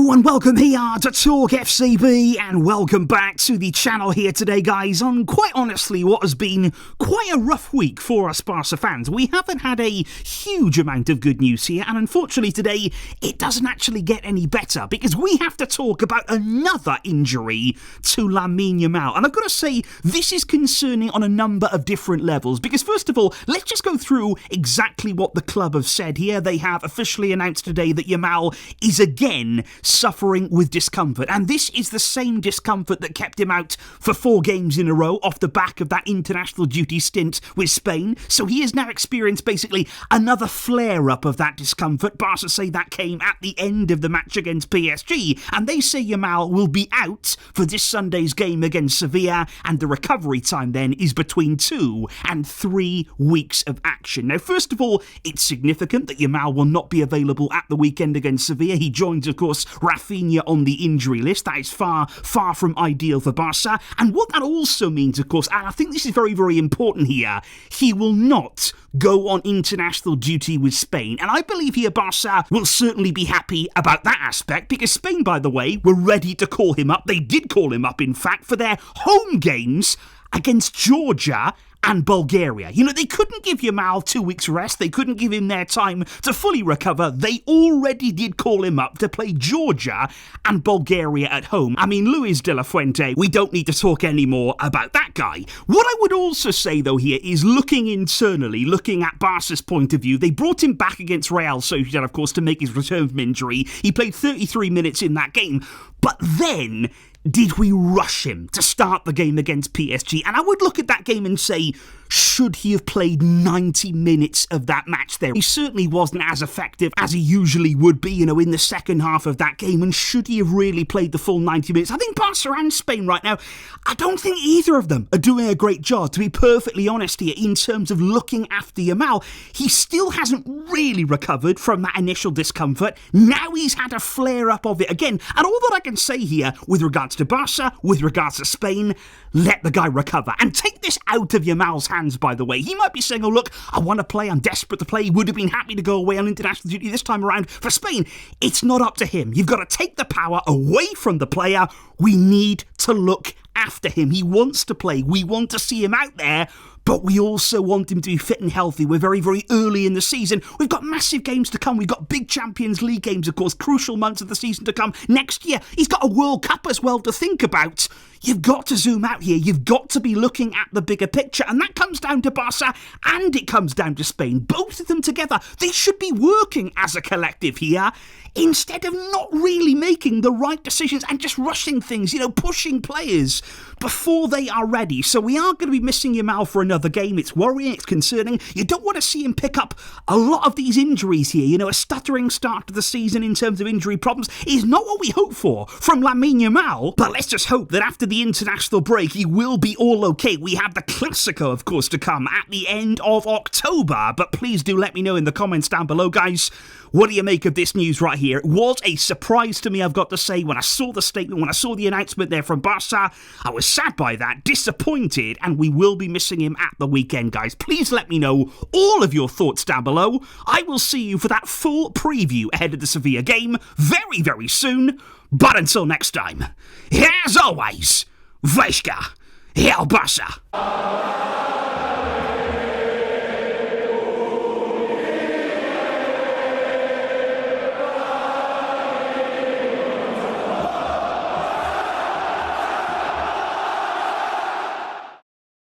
Hello and welcome here to TalkFCB and welcome back to the channel here today, guys, on quite honestly what has been quite a rough week for us Barca fans. We haven't had a huge amount of good news here, and unfortunately today it doesn't actually get any better because we have to talk about another injury to Lamine Yamal. And I've got to say, this is concerning on a number of different levels because first of all, let's just go through exactly what the club have said here. They have officially announced today that Yamal is again suffering with discomfort, and this is the same discomfort that kept him out for 4 games in a row off the back of that international duty stint with Spain. So he has now experienced basically another flare-up of that discomfort. Barca say that came at the end of the match against PSG, and they say Yamal will be out for this Sunday's game against Sevilla, and the recovery time then is between 2 and 3 weeks of action. Now, first of all, it's significant that Yamal will not be available at the weekend against Sevilla. He joins, of course, Rafinha on the injury list. That is far from ideal for Barca. And what that also means, of course, and I think this is very, very important here, he will not go on international duty with Spain. And I believe here Barca will certainly be happy about that aspect because Spain, by the way, were ready to call him up. They did call him up, in fact, for their home games against Georgia and Bulgaria. You know, they couldn't give Yamal 2 weeks rest. They couldn't give him their time to fully recover. They already did call him up to play Georgia and Bulgaria at home. I mean, Luis de la Fuente, we don't need to talk anymore about that guy. What I would also say, though, here is looking internally, looking at Barca's point of view, they brought him back against Real Sociedad, of course, to make his return from injury. He played 33 minutes in that game. But then, did we rush him to start the game against PSG? And I would look at that game and say, should he have played 90 minutes of that match there? He certainly wasn't as effective as he usually would be, in the second half of that game. And should he have really played the full 90 minutes? I think Barca and Spain right now, I don't think either of them are doing a great job, to be perfectly honest here, in terms of looking after Yamal. He still hasn't really recovered from that initial discomfort. Now he's had a flare-up of it again. And all that I can say here, with regards to Barca, with regards to Spain, let the guy recover. And take this out of Yamal's hands, by the way. He might be saying, oh look, I want to play, I'm desperate to play, he would have been happy to go away on international duty this time around for Spain. It's not up to him. You've got to take the power away from the player. We need to look after him. He wants to play. We want to see him out there, but we also want him to be fit and healthy. We're very, very early in the season. We've got massive games to come. We've got big Champions League games, of course, crucial months of the season to come next year. He's got a World Cup as well to think about. You've got to zoom out here. You've got to be looking at the bigger picture. And that comes down to Barca and it comes down to Spain. Both of them together, they should be working as a collective here instead of not really making the right decisions and just rushing things, pushing players before they are ready. So we are going to be missing Yamal for another game. It's worrying, it's concerning. You don't want to see him pick up a lot of these injuries here. A stuttering start to the season in terms of injury problems is not what we hope for from Lamine Yamal. But let's just hope that after the international break, he will be all okay. We have the Classico, of course, to come at the end of October. But please do let me know in the comments down below, guys. What do you make of this news right here? It was a surprise to me, I've got to say, when I saw the statement, when I saw the announcement there from Barca. I was sad by that, disappointed, and we will be missing him at the weekend, guys. Please let me know all of your thoughts down below. I will see you for that full preview ahead of the Sevilla game very, very soon. But until next time, as always, Vesca, El Barça.